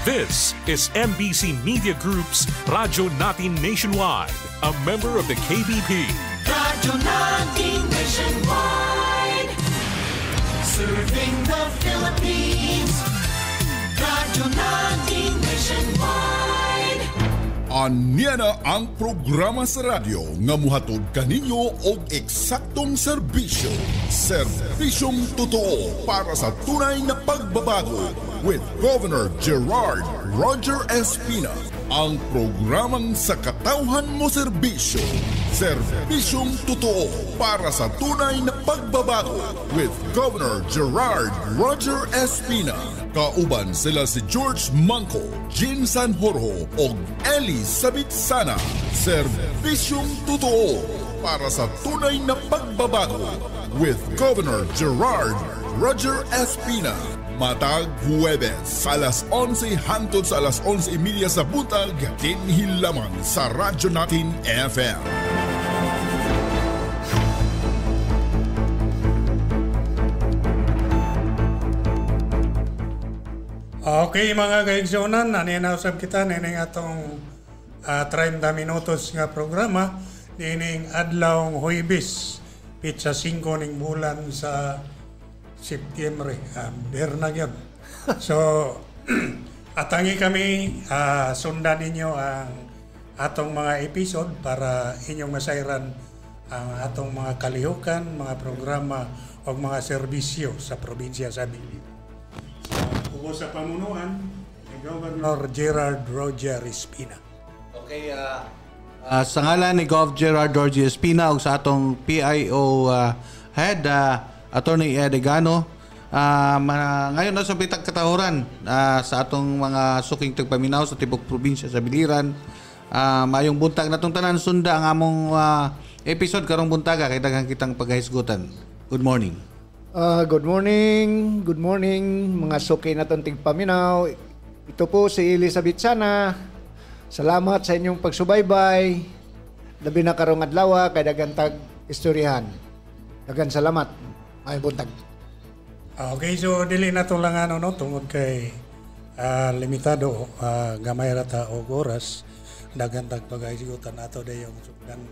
This is MBC Media Group's Radyo Natin Nationwide, a member of the KBP. Radyo Natin Nationwide, serving the Philippines. Radyo Natin Nationwide. Anya na ang programa sa radyo nga muhatod kaninyo og eksaktong serbisyo. Serbisyong totoo para sa tunay na pagbabago with Governor Gerard Roger Espina. Ang programang sa katawhan mo serbisyo. Serbisyong totoo para sa tunay na pagbabago with Governor Gerard Roger Espina. Kauban sila si George Manco, Jean Sanjorjo o Elizabeth Sana. Serbisyong totoo para sa tunay na pagbabago with Governor Gerard Roger Espina. Matag Huwebes, alas 11 hangtod sa alas 11:30 sa buntag, dinhi lamang sa Radyo Natin FM. Okay mga kaigsunan, naninausap kita nining atong 30 minutos nga programa nining adlaw Huwebes, pitsa 5 ning bulan sa Setyembre, na yun. So, atangi kami, sundan ninyo ang atong mga episode para inyong masayran ang atong mga kalihukan, mga programa o mga serbisyo sa probinsya sa Bili. So, ubo sa pamunuan ni Governor Gerard Roger Espina. Okay, sa ngalan ni Gov. Gerard Roger Espina o sa atong PIO head, Attorney Edegano, ngayon na sa bitag katahuran sa atong mga suking tagpaminaw sa tibok probinsya sa Biliran. Mayong buntag natong tanan sunda ang among episode karong buntaga kay daghang kitang paghisgutan. Good morning. Good morning mga suki natong tigpaminaw. Ito po si Elizabeth Sana. Salamat sa inyong pagsubaybay. Labi na karong adlaw kay daghang tag istoryahan. Daghang salamat. Ay buntag. Okay, so dili na to lang tungod kay limitado gamay rata og oras dagantag pag-aisigutan nato dayong sugdan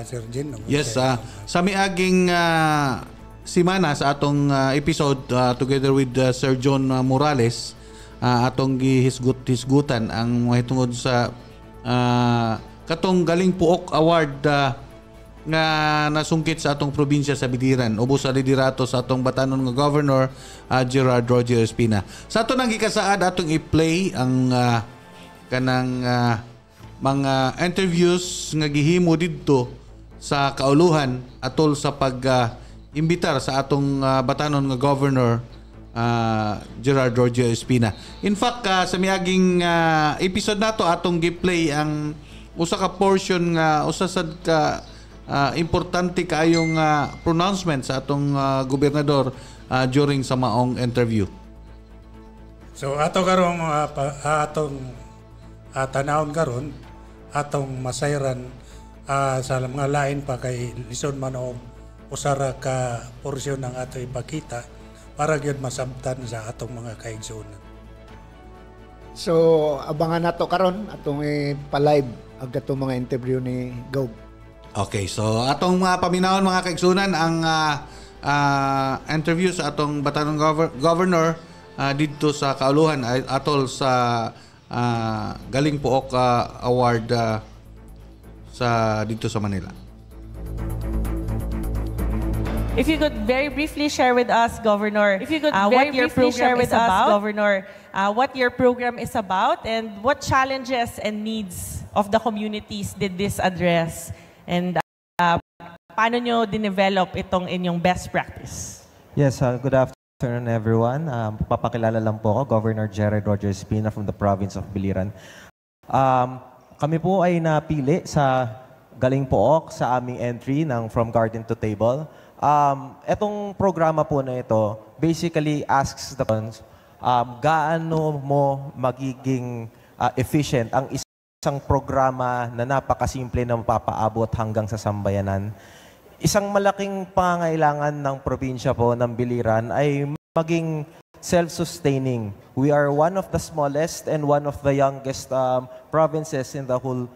Sir Jin. Yes, sa miaging simana sa atong episode together with Sir John Morales, atong gihisgutan ang mahitungod sa katong Galing Puok Award nga nasungkit sa atong probinsya sa Biliran ubos sa liderato sa atong batanon nga Governor Gerard Roger Espina. Sa ato nang gikasaad atong i-play ang kanang mga interviews nga gihimo didto sa kauluhan atol sa pag-imbitar sa atong batanon nga Governor Gerard Roger Espina. In fact, sa miaging episode nato atong gi-play ang usa ka portion nga usa sad ka importante kayong pronouncement sa atong gobernador during sa maong interview. So ato karong atong tanawon karon atong masayran sa mga lain pa kay lison man og usara ka porsyon ng ato ipakita para gyud masabtan sa atong mga kaigsuonan. So abangan nato karon atong pa-live ang atong mga interview ni Gov. Okay, so atong mga paminawon mga kaigsunan ang interview sa atong batanong governor dito sa kauluhan atol sa Galing Puok Award sa dito sa Manila. If you could very briefly share with us, Governor, what your program is about, Governor, what your program is about, and what challenges and needs of the communities did this address? And paano nyo dinevelop itong inyong best practice? Yes, good afternoon everyone. Papakilala lang po ako, Governor Gerard Roger Espina from the province of Biliran. Kami po ay napili sa Galing Puok sa aming entry ng From Garden to Table. Etong programa po na ito basically asks the gaano mo magiging efficient ang isang programa na napakasimple na mapapaabot hanggang sa sambayanan. Isang malaking pangailangan ng probinsya po ng Biliran ay maging self-sustaining. We are one of the smallest and one of the youngest provinces in the whole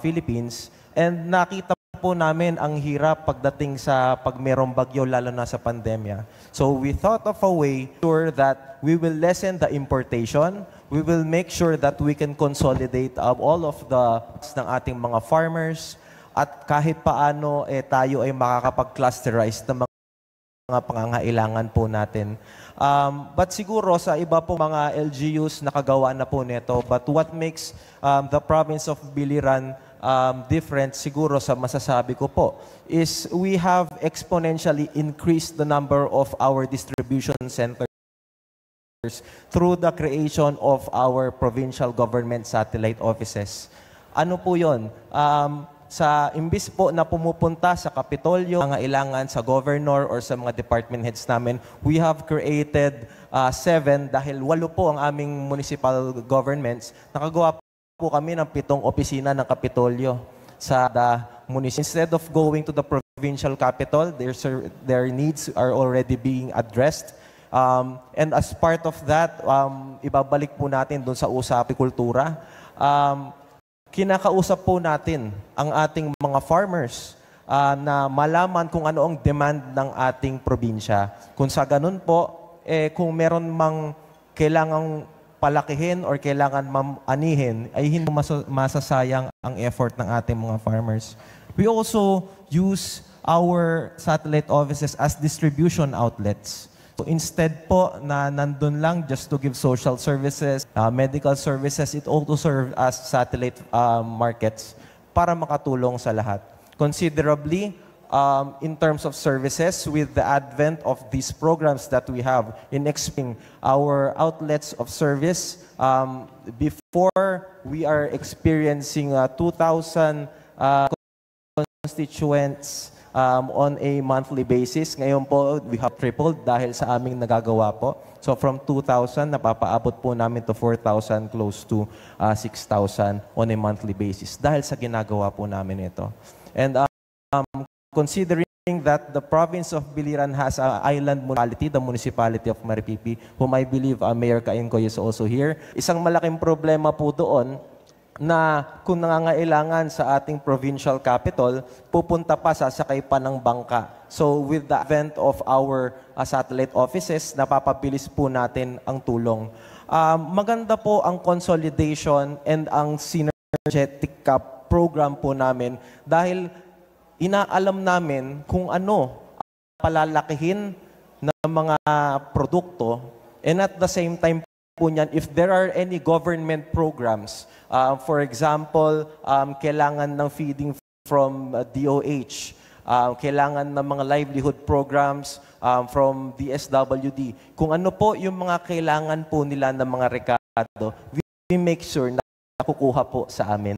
Philippines. And nakita po namin ang hirap pagdating sa pag merong bagyo, lalo na sa pandemya. So we thought of a way sure that we will lessen the importation. We will make sure that we can consolidate all of the ng ating mga farmers, at kahit paano tayo ay makakapag-clusterize ng mga pangangailangan po natin. But siguro sa iba po mga LGUs nakagawa na po nito. But what makes the province of Biliran different siguro sa masasabi ko po is we have exponentially increased the number of our distribution centers through the creation of our provincial government satellite offices. Ano po yun? Sa imbis po na pumupunta sa Kapitolyo, ang kailangan sa governor or sa mga department heads namin, we have created 7 dahil 8 po ang aming municipal governments. Nakagawa po kami ng 7 opisina ng Kapitolyo sa municipal. Instead of going to the provincial capital, their needs are already being addressed. And as part of that, ibabalik po natin doon sa usaping kultura. Kinakausap po natin ang ating mga farmers na malaman kung ano ang demand ng ating probinsya. Kung sa ganun po, kung meron mang kailangang palakihin or kailangan anihin, ay hindi masasayang ang effort ng ating mga farmers. We also use our satellite offices as distribution outlets. So instead po na nandun lang just to give social services, medical services, it also serves as satellite markets para makatulong sa lahat. Considerably, in terms of services, with the advent of these programs that we have in expanding our outlets of service, before we are experiencing 2,000 constituents on a monthly basis. Ngayon po, we have tripled dahil sa aming nagagawa po. So from 2,000, napapaabot po namin to 4,000, close to 6,000 on a monthly basis dahil sa ginagawa po namin ito. And considering that the province of Biliran has an island municipality, the municipality of Maripipi, whom I believe Mayor Caincoy is also here, isang malaking problema po doon na kung nangangailangan sa ating provincial capital, pupunta pa, sasakay pa ng bangka. So with the advent of our satellite offices, napapabilis po natin ang tulong. Maganda po ang consolidation and ang synergetic program po namin dahil inaalam namin kung ano palalakihin ng mga produkto, and at the same time po niyan, if there are any government programs, for example, kailangan ng feeding from DOH, kailangan ng mga livelihood programs from DSWD, kung ano po yung mga kailangan po nila ng mga rekado, we make sure na nakukuha po sa amin.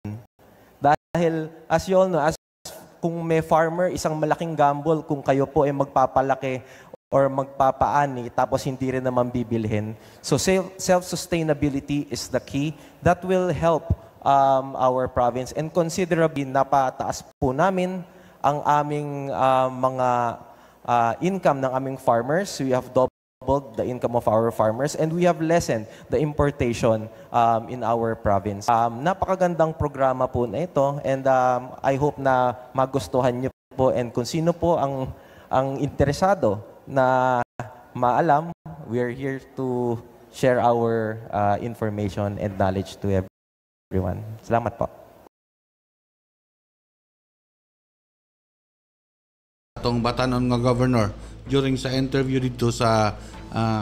Dahil, as you all know, kung may farmer, isang malaking gamble kung kayo po ay magpapalaki or magpapaani, tapos hindi rin naman bibilhin. So self-sustainability is the key. That will help our province. And considerably, napataas po namin ang aming mga income ng aming farmers. We have doubled the income of our farmers, and we have lessened the importation in our province. Napakagandang programa po na ito, and I hope na magustuhan niyo po, and kung sino po ang interesado na maalam, we are here to share our information and knowledge to everyone. Salamat po. Atong batanon nga governor during sa interview dito sa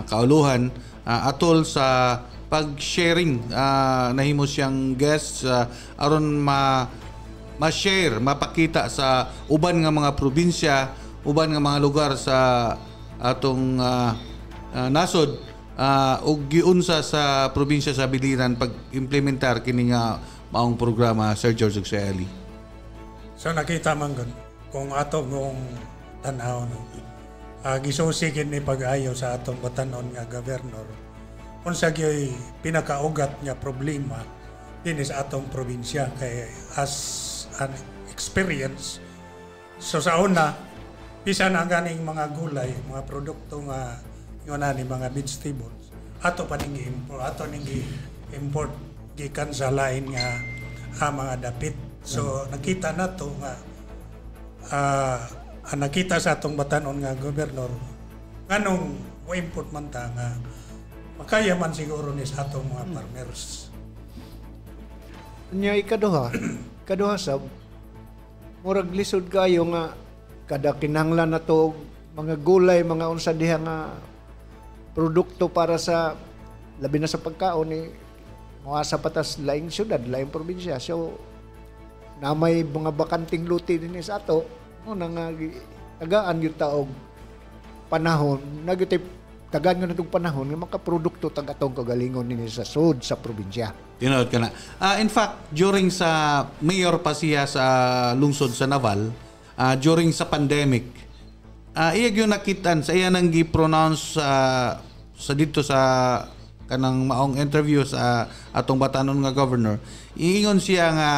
kauluhan atol sa pag-sharing nahimo siyang guests aron ma-share, mapakita sa uban nga mga probinsya, uban nga mga lugar sa atong nasod ug giunsa sa probinsya sa Biliran pag-implementar kini nga maong programa, Sir George Ugseli. So nakita man kung atong tanaw gisusigin ni pag-ayo sa atong batanon nga governor unsa gyud pinakaugat nga problema din sa atong probinsya kay as an experience. So sa una, bisan ang ganing mga gulay, mga produkto nga yun na ni mga vegetables ato pa ning import gikan sa lain nga mga dapit. So nakita na to nga nakita sa atong batanon nga gobernador nganong import man ta nga makaya man siguro ni sa atong mga farmers. Nya ikaduha sab murag lisod kayo nga kada kinahanglan na to mga gulay, mga unsa diha nga produkto para sa labi na sa pagkaon ni mawasa patas laing syudad, laing probinsya. So na may mga bakanting luti din sa ato mo nang tagaan gyud taog panahon nagitip tagaan nga natong panahon nga makaprodukto tag atong kagalingon ni sa sud sa probinsya. Tinood ka na. In fact, during sa mayor pa siya sa lungsod sa Naval, during sa pandemic, iya yung nakitan sa iya nang gi-pronounce sa dito sa kanang maong interview sa atong batanon nga governor, iingon siya nga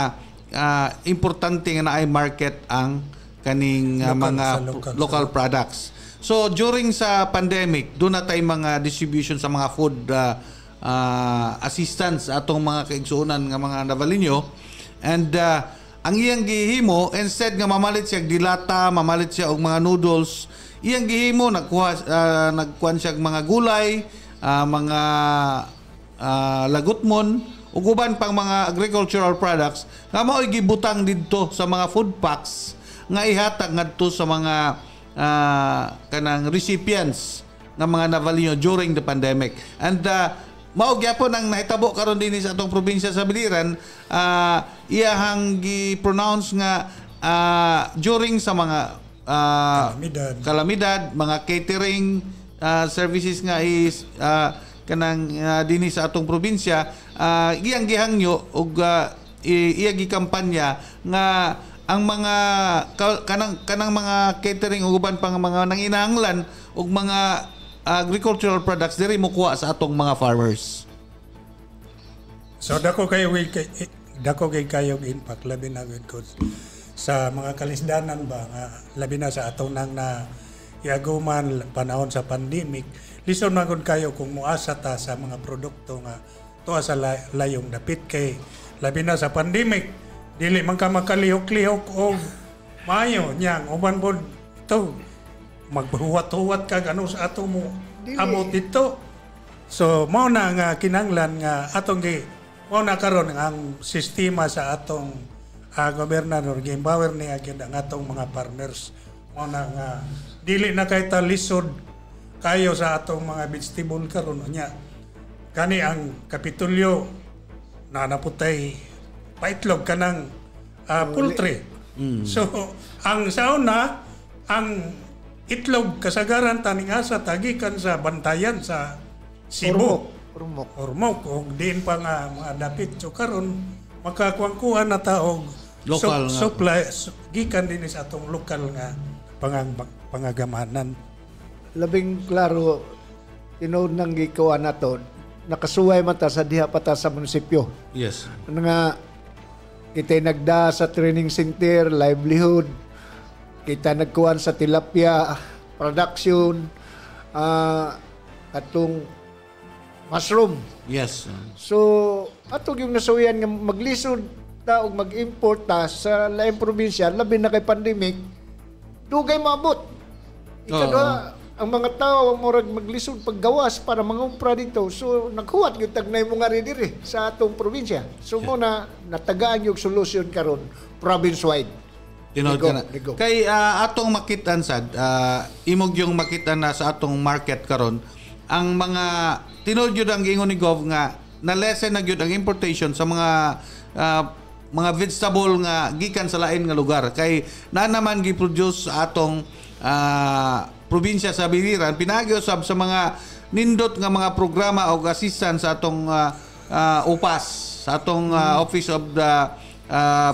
importante nga naay market ang kaning local products. So during sa pandemic, doon na tay mga distribution sa mga food assistance atong mga kaigsuonan nga mga Navalinyo, and ang iyang gihimo instead nga mamalit siya dilata, mamalit siya og mga noodles, iyang gihimo nagkuan siya mga gulay, mga lagutmon ug uban pang mga agricultural products nga mao'y gibutang didto sa mga food packs nga ihatag ngadto sa mga kanang recipients ng mga Navalinyo during the pandemic. And mao gyapon ang nahitabo karon dinhi sa atong probinsya sa Biliran, iyahang gi-pronounce nga during sa mga kalamidad, mga catering services nga is kanang dinhi sa atong probinsya, iyang gihangyo og iya gikampanya nga ang mga kanang mga catering ug uban pang mga nanginahanglan ug mga agricultural products diri mo kuha sa atong mga farmers. So dako kayo impact labi na gud sa mga kalisdanan ba nga labi na sa atong nang na iaguman panahon sa pandemic. Lison na gud kayo kung muasa ta sa mga produkto nga tuwa sa layong dapit kay labi na sa pandemic dili man ka makalihok-lihok o mayo niyang uban pod ito maghuwat-huwat ka ano sa ato mo abot dito. So mao na nga kinahanglan nga atong mao na karon ang sistema sa atong gobernador gi-empower ni agad ang atong mga farmers. Mao na nga dili na kay ta lisod kayo sa atong mga vegetable karon nya kani ang Kapitulyo na naputay paitlog kanang poultry. So ang sauna ang itlog kasagaran taning asa tagikan sa bantayan sa Cebu, Ormoc og diin pa nga mga dapit. So karon makakuangkuhan na taog local supply gikan din sa atong lokal nga pangagamanan. Labing klaro tinuod nang gikuha nato nakasuway man ta sa diha pa ta sa munisipyo. Yes. Nga kita nagda sa training center, livelihood, kita nagkuhan sa tilapia production, atong mushroom. Yes. So atong yung nasuyan nga maglisod ta og mag-import ta sa laing probinsya labi na kay pandemic dugay maabot. Ikadua ang mga tao murag maglisod paggawas para mangumpra dito. So naghuwat gyud tag nay mga diri sa atong probinsya. So mo na natagaan yung solution karon province-wide. Tinod ka na. Kay atong makitan sad, imog yung makitan na sa atong market karon ang mga tinod yun ang giingon ni Gov nga na-lessen na yun ang importation sa mga vegetable nga gikan sa lain nga lugar. Kay na naman gi-produce sa atong probinsya sa Biliran, pinagiusab sa mga nindot nga mga programa o assistance sa atong UPAS, sa atong Office of the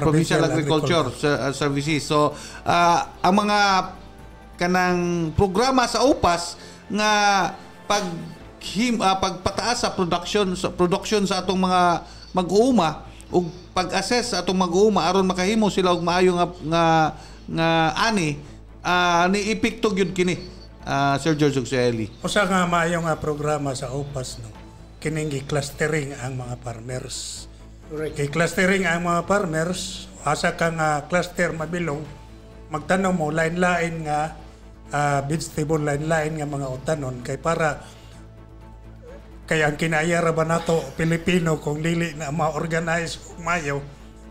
Provincial Agriculture Services. So ang mga kanang programa sa UPAS nga pagpataas sa production sa atong mga mag-uuma ug pag-assess sa atong mag-uuma aron makahimo sila og maayo nga ani ni epekto gyud kini Sir George Ugseli. Usa nga maayo nga programa sa OPAS no. Kining gi-clustering ang mga farmers. Correct. Gi-clustering ang mga farmers, asa ka nga cluster mabilong magtanong mo lain-lain nga vegetable, lain-lain nga mga utanon kay para kaya ang kinayara ba nato Pilipino kung dili na ma-organize og mayo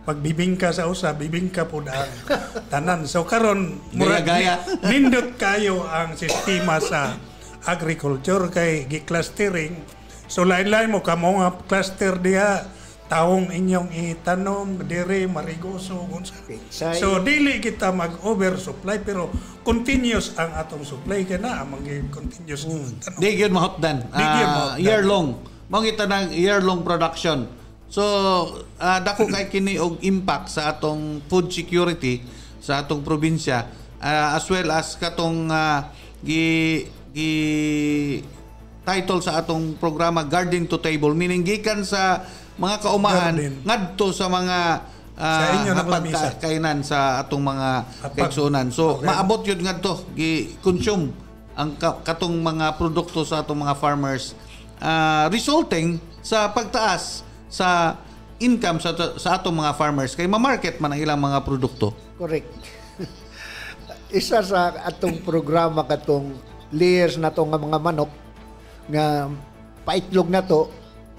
pagbibingka sa usa bibingka pud ang tanan. So karon murag nindot kayo ang sistema sa agriculture kay gi-clustering. So lain-lain mo kamo nga cluster diha taong inyong itanom diri marigoso unsa. So dili kita mag-oversupply pero continuous ang atong supply kana amang continuous. Di gyud mahotdan. Year long. Mao kita nang year long production. So dako kay kini og impact sa atong food security sa atong probinsya as well as katong gi title sa atong programa Garden to Table, meaning gikan sa mga kaumahan ngadto sa mga pagkainan sa atong mga kaigsuonan. So maabot yun ngadto gi-consume ang katong mga produkto sa atong mga farmers, resulting sa pagtaas sa income sa atong mga farmers kay ma-market man ang ilang mga produkto. Correct. Isa sa atong programa katong layers na to nga mga manok nga paitlog na to,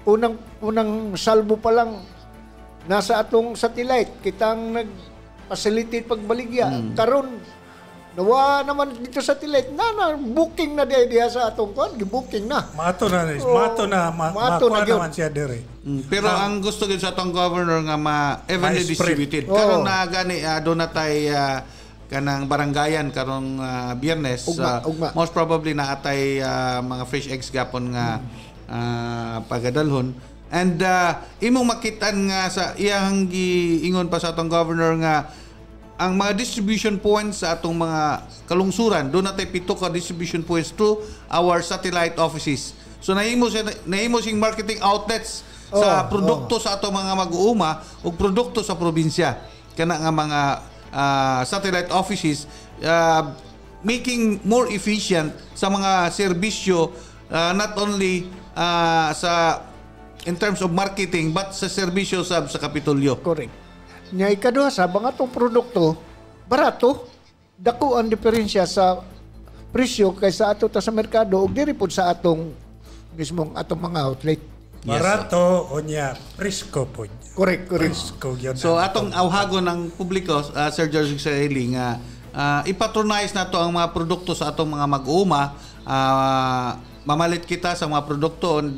unang salbo pa lang nasa atong satellite kitang nag-facilitate pagbaligya. Karon nawa naman dito sa satellite na booking na diha sa atong kon, gi-booking na. Mato na naman siya dire. Pero ang gusto gyud sa atong governor nga evenly distributed. Karon na gani do na tay kanang barangayan karong Biyernes, most probably naatay mga fresh eggs gapon nga pagadalhon. And imong makitan nga sa iyang giingon pa sa atong governor nga ang mga distribution points sa atong mga kalungsuran, doon natay 7 ka distribution points through our satellite offices. So nahimo sing marketing outlets sa produkto sa atong mga mag-uuma ug produkto sa probinsya. Kana nga mga satellite offices, making more efficient sa mga serbisyo, not only sa in terms of marketing but sa serbisyo sa Kapitolyo. Correct. Nya ikaduha sa mga tong produkto barato, dako ang diferensya sa presyo kaysa ato ta sa merkado ug diri pud sa atong mismong atong mga outlet. Barato o niya presko po. Correct. So atong awhagon ng publiko, Sir George Ugseli, nga ipatronize na to ang mga produkto sa atong mga mag-uuma, mamalit kita sa mga produkto and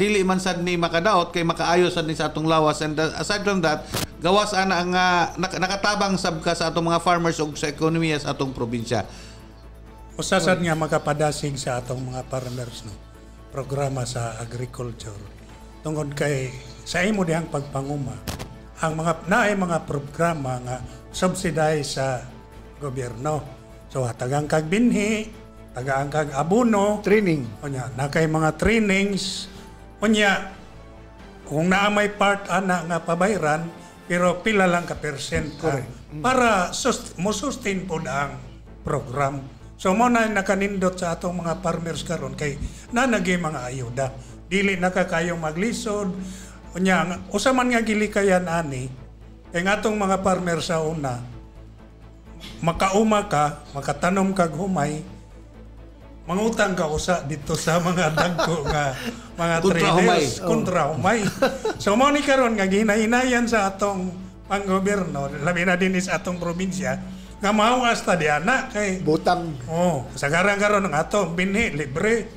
dili man sad ni makadaot kay makaayo sad ni sa atong lawas. And aside from that, gawas ana ang nakatabang sabka sa atong mga farmers ug sa ekonomiya sa atong probinsya. Usa sad nga makapadasig sa atong mga farmers no programa sa agriculture tungod kay sa imo dihang pagpanguma ang mga naay mga programa nga subsidize sa gobyerno. So tagang kag binhi, tagaan kag abono, training. Unya na kay mga trainings. Unya kung naa may part ana nga pabayran pero pila lang ka percent para mo sustain pod ang program. So mo na nakanindot sa atong mga farmers karon kay nanagay mga ayuda. Dili na ka kayong maglisod. Unya usa man nga gilikayan ani kay atong mga farmers sa una makauma ka, makatanom kag humay, mangutang ka usa dito sa mga dagko nga mga traders kontra humay. So mo ni karon nga ginahinayan sa atong panggobyerno, labi na din sa atong probinsya nga mawas ta diana kay butang. Sagaran karon ng atong binhi libre.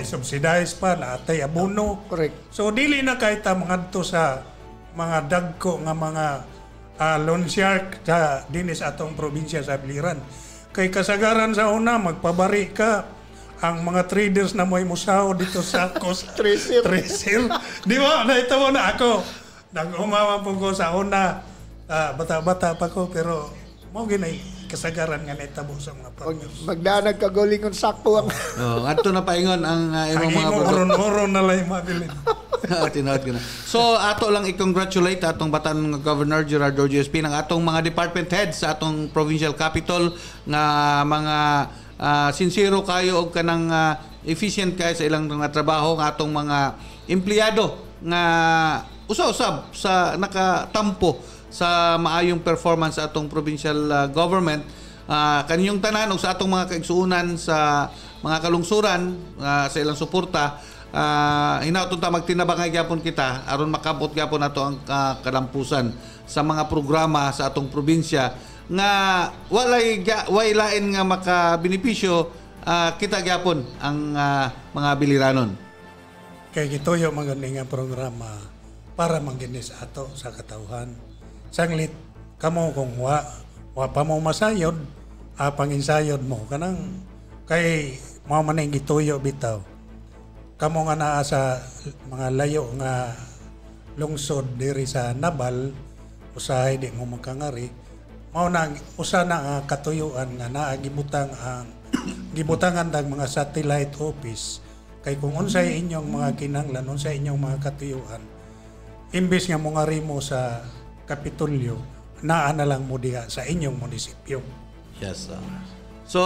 Subsidize pa na atay abono. Correct. So dili na kay ta mangadto sa mga dagko nga mga loan shark sa dinis atong probinsya sa Biliran. Kay kasagaran sa una magpabari ka ang mga traders na mo'y musaw dito sa Treasure. Di ba? Naita mo na ako. Nag-umawa po ko sa una. Bata-bata pa ko pero mo ginay kasagaran nga naitabo sa mga farmers. Magdanag kagulingon sakto ang adto na paingon ang imong mga oron na lang mabilin. Tinawad ko na. So ato lang i-congratulate atong batan nga Governor Gerardo G.S.P. ng atong mga department heads sa atong provincial capital nga mga sincero kayo og kanang efficient kayo sa ilang mga trabaho nga atong mga empleyado nga usa-usab sa nakatampo sa maayong performance sa atong provincial government. Kaninyong tanan o sa atong mga kaigsuunan sa mga kalungsuran sa ilang suporta, hinautun ta magtinabangay gyapon kita aron makabot gyapon nato ang kalampusan sa mga programa sa atong probinsya nga walay lain nga makabenepisyo kita gyapon ang mga biliranon. Kay gituyo magani nga programa para mangginis ato sa katawhan. Sanglit kamo kung wa pa mo masayod, panginsayod mo kanang kay mao man ang gituyo bitaw. Kamo nga naa sa mga layo nga lungsod diri sa Nabal, usahay di mo makangari, mao na usa na katuyuan nga naa gibutangan dag mga satellite office. Kay kung unsay inyong mga kinahanglan, unsay inyong mga katuyuan, imbes nga mo ngari mo sa Kapitolyo, naa na lang mo diha sa inyong munisipyo. Yes. So,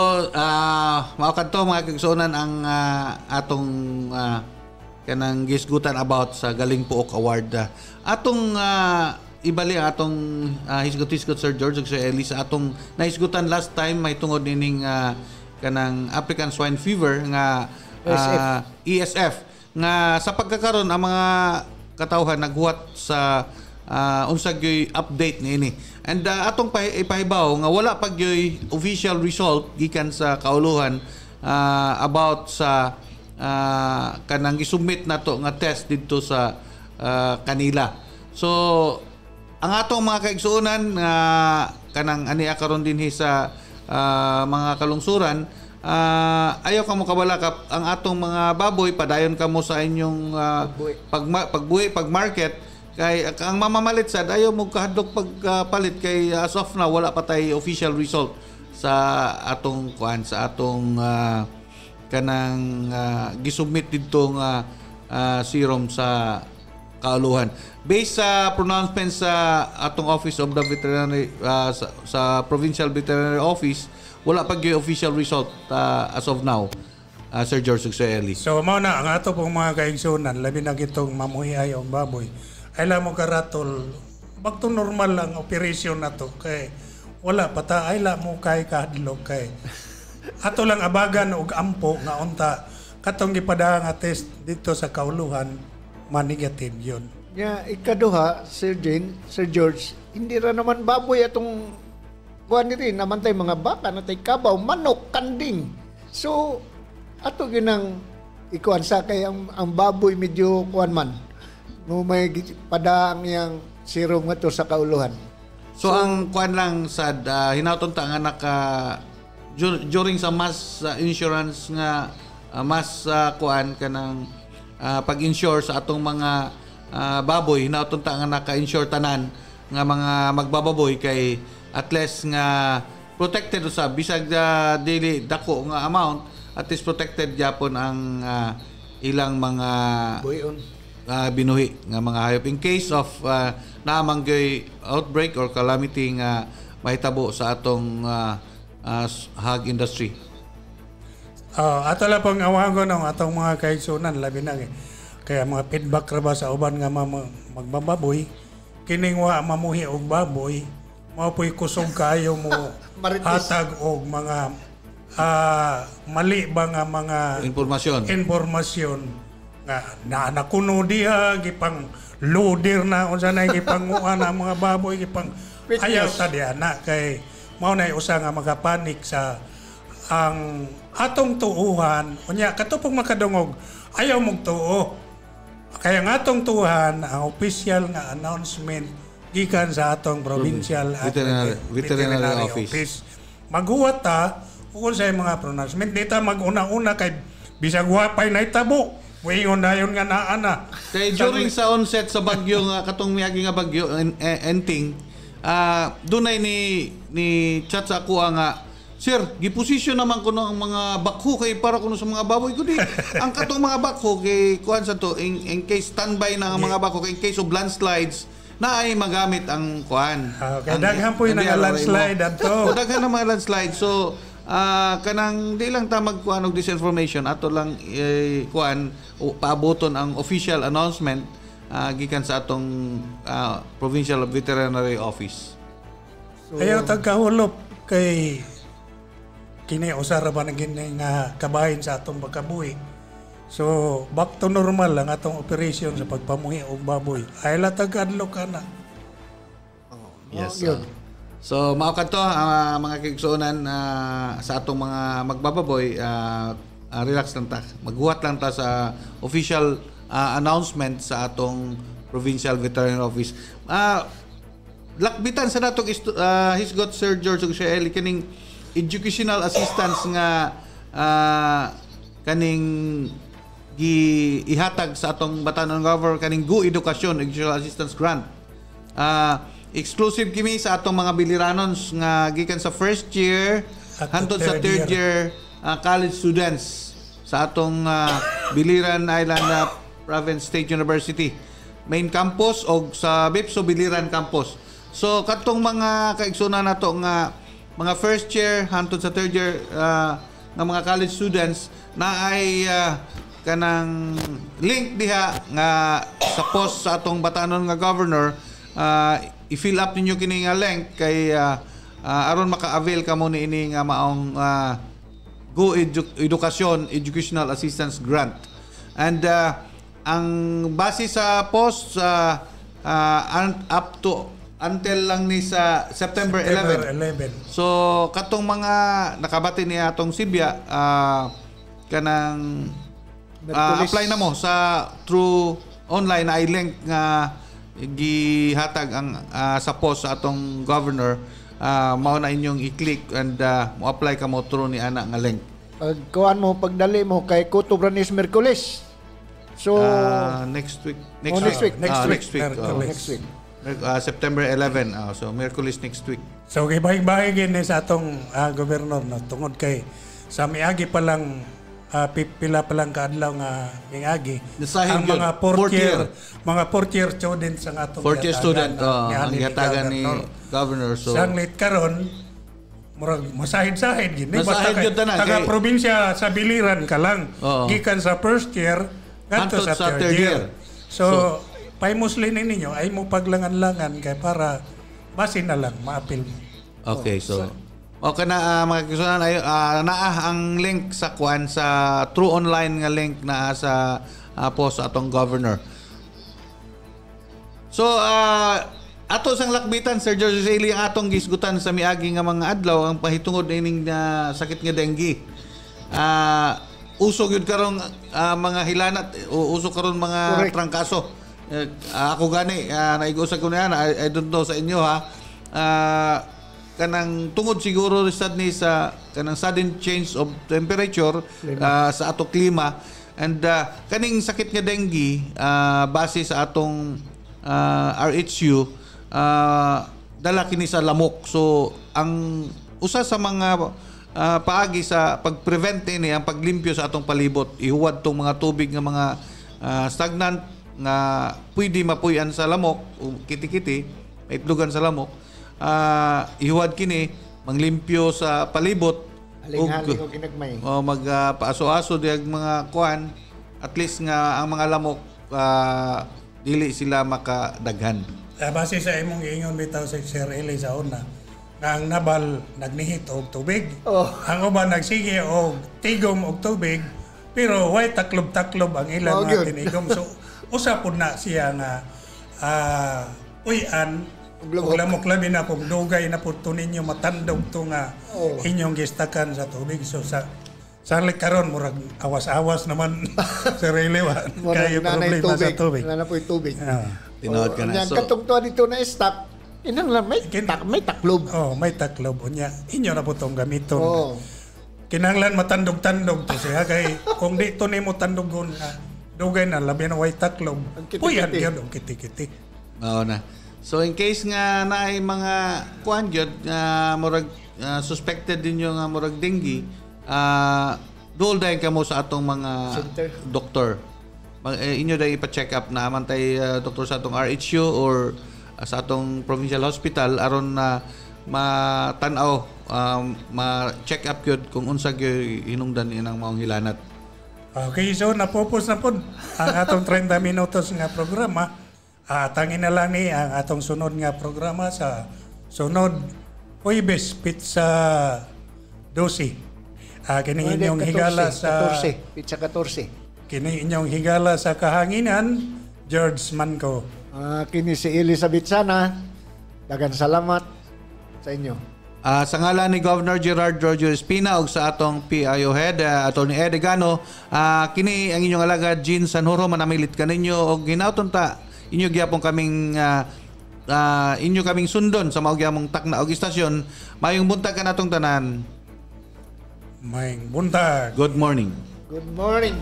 mao kadto mga kaigsuonan ang atong kanang gisgutan about sa Galing Puok Award. Atong ibali atong hisgot-hisgot Sir George ug Sir Eli sa atong nahisgutan last time may tungod nining kanang African Swine Fever nga ESF nga sa pagkakaron ang mga katawhan naghuwat sa unsag yoy update niini. And atong ipahibaw nga wala pag yoy official result gikan sa kauluhan about sa kanang gisubmit nato nga test didto sa kanila. So ang atong mga kaigsuonan kanang ania karon dinhi sa mga kalungsuran, ayaw ka mo kabalakap ang atong mga baboy padayon ka mo sa inyong pagmarket kay ang mamamalit sad ayaw mo kahadlok pagpalit kay as of now wala pa tay official result sa atong kanang gisubmit didto nga serum sa kauluhan. Based sa pronouncement sa atong Office of the Veterinary sa Provincial Veterinary Office, wala pa gyud official result as of now. Sir George Suxeli. So mao na ang ato pong mga kaigsunan labi na gitong mamuhiay og baboy. Ay mo karatol bagto normal lang operasyon nato kay wala pa ta ay mo kay kahadlok kay ato lang abagan og ampo nga unta katong gipadahang nga test dito sa kauluhan ma-negative yun. Ikaduha, Sir George, hindi ra naman baboy atong kuan rin naman tay mga baka na tay kabaw, manok, kanding. So ato ginang ikuan sa kay ang baboy medyo kuan man. No may padaang yang serum nga to sa kauluhan. So ang kuan lang sad hinauton ta nga naka during sa mass insurance nga mass kuan kanang pag-insure sa atong mga baboy hinauton ta nga naka-insure tanan nga mga magbababoy kay at least nga protected sa bisag dili dako nga amount at least protected gyapon ang ilang mga binuhi nga mga hayop in case of namanggoy outbreak or calamity nga mahitabo sa atong hog industry. Ato lang pong awagon ng atong mga kaigsunan labi na kaya mga feedback ra ba sa uban nga magbababoy kining wa mamuhi og baboy mao puy kusog kaayo mo hatag og mga mali ba nga mga impormasyon nga nakuno diha gipang loader na unsa nay gipanguan ang mga baboy gipang ayaw ta diha na kay mao nay usa nga magapanik sa ang atong tuuhan unya katupong makadungog ayaw mong tuo kaya nga atong tuuhan ang official nga announcement gikan sa atong provincial veterinary office maghuwat ta kung sa mga pronouncement dito mag-una-una kay bisag wapay na itabo wayon dayon nga naana kay during sa onset sa bagyo nga katong miagi nga bagyo enting dunay ni chat sa ako nga sir, giposisyon naman ko ang mga bakho kay para kuno sa mga baboy ko di. Ang katong mga bakho kay kuan sa to in case standby na ang mga bakho kay in case of landslides na ay magamit ang kuan. Okay, daghan po yung landslide ato. Daghan na mga landslide. So kanang di lang ta magkuan og disinformation, ato lang kuan paaboton ang official announcement gikan sa atong Provincial Veterinary Office. So, ayaw tagkahulop kay kini usara ba naging nga kabahin sa atong pagkabuhi. So, back to normal lang atong operation sa pagpamuhi og baboy. Ay latag adlo kana. Yes. So, mao kadto mga kigsuonan sa atong mga magbababoy, relax lang ta. Maghuwat lang ta sa official announcement sa atong Provincial Veterinary Office. Lakbitan sa natong hisgot Sir George ug Sir Eli kining educational assistance nga kaning ihatag sa atong Batanon Governor kaning Go Edukasyon Educational Assistance Grant. Exclusive kimi sa atong mga biliranons nga gikan sa first year hangtod sa third year college students sa atong Biliran Island Province State University main campus o sa Bipso Biliran campus. So katong mga kaigsunan nato nga mga first year hangtod sa third year nga mga college students na ay kanang link diha nga sa post sa atong Batanon nga governor, i-fill up ninyo kini nga link kay aron maka-avail kamo niini nga maong Go Edukasyon Educational Assistance Grant. And ang base sa post up to until lang ni sa September 11. So katong mga nakabati ni atong Sibya kanang apply na mo sa through online ay link nga gihatag ang sa post sa atong governor, mao na inyong i-click and mo apply ka mo through ni ana nga link. Pagkuan mo pagdali mo kay Kutubranis Merkulis. So next week. Next week. September 11. So Merkulis next week. So gibahig-bahig ni sa atong gobernador no tungod kay sa miagi pa lang pila pa lang kaadlaw nga miagi ang mga fourth year students ang atong fourth year student ang gihatagan ni governor. So sanglit karon murag masahid-sahid gid basta taga probinsya sa Biliran ka lang gikan sa first year ngadto sa third year. So paimuslin ninyo ay mo paglangan-langan kay para base na lang maapil mo. Okay, so okay na mga kisunan ay naa ang link sa kuan sa true online nga link na sa post atong governor. So ato sang lakbitan Sir George Eli ang atong gisgutan sa miagi nga mga adlaw ang pahitungod ining sakit nga dengue. Usog yun karong mga hilanat, usog karon mga trangkaso. Ako gani naig-usag ko na I don't know sa inyo ha. Kanang tungod siguro sad ni sa kanang sudden change of temperature sa ato klima and kaning sakit nga dengue base sa atong RHU dala kini sa lamok. So ang usa sa mga paagi sa pag-prevent ini ang paglimpyo sa atong palibot, ihuwad tong mga tubig nga mga stagnant nga pwede mapuy-an sa lamok o kiti-kiti, maitlugan sa lamok. Ihuwad kini manglimpyo sa palibot haling-haling o ginagmay magpaaso-aso diag mga kuan at least nga ang mga lamok dili sila makadaghan. Base sa imong giingon bitaw sa Sir Eli sa una nga ang nabal nagnihit og tubig, ang uban nagsige og tigom og tubig pero way taklob-taklob ang ilang mga tinigom. So usa pud na siya nga uyan ug lamok labi na kung dugay na pud to ninyo matandog to nga inyong gistakan sa tubig. So sanglit karon murag awas-awas naman sa relewa kayo problema sa tubig. Nana po tubig. Tinood ka na. So katungtuan dito na stock inang lang may taklob. May taklob unya. Inyo na po tong gamiton. Kinahanglan matandog-tandog to siya kay kung dito nimo tandogon dugay na labi na way taklob. Puyan gyud og kiti-kiti. Oo na. So in case nga naay mga kuan gyud murag suspected dinyo nga murag dengue, dol dayon kamo sa atong mga doktor. Inyo dayon ipa-check up na amantay doktor sa atong RHU or sa atong provincial hospital aron na matanaw, ma-check up yun kung unsa gyud hinungdan inang maong hilanat. Okay, so napupos na po ang atong 30 minutos nga programa. Tangin na lang ni ang atong sunod nga programa sa sunod Huwebes, Pizza 12. Kini inyong higala sa 14, Pizza 14. Kini inyong higala sa kahanginan, George Manco. Kini si Elizabeth Sana. Dagan salamat sa inyo. Sa ngalan ni Governor Gerard Roger Espina ug sa atong PIO Head, Atty. Ed Egano, kini ang inyong alagad Jean Sanjuro, manamilit kaninyo og hinauton ta inyo gyapon kaming inyo kaming sundon sa mao gyamong takna og istasyon. Mayong buntag kanatong tanan. Mayong buntag. Good morning. Good morning.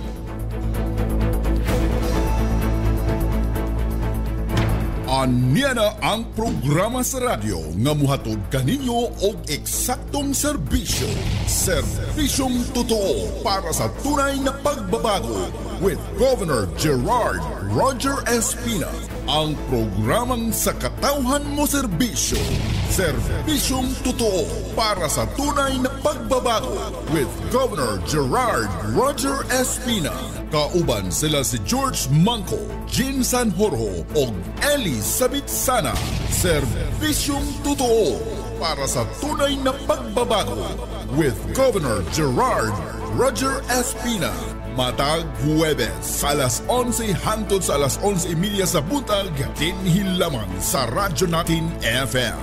Anya na ang programa sa radyo nga muhatod kaninyo og eksaktong serbisyo. Serbisyong totoo para sa tunay na pagbabago with Governor Gerard Roger Espina. Ang programang sa katawhan mo serbisyo. Serbisyong totoo para sa tunay na pagbabago with Governor Gerard Roger Espina. Kauban sila si George Manco, Jean Sanjuro o Elizabeth Sana. Serbisyong totoo para sa tunay na pagbabago with Governor Gerard Roger Espina. Matag Huwebes, alas 11 hangtod sa alas 11:30 sa buntag, dinhi lamang sa Radyo Natin FM.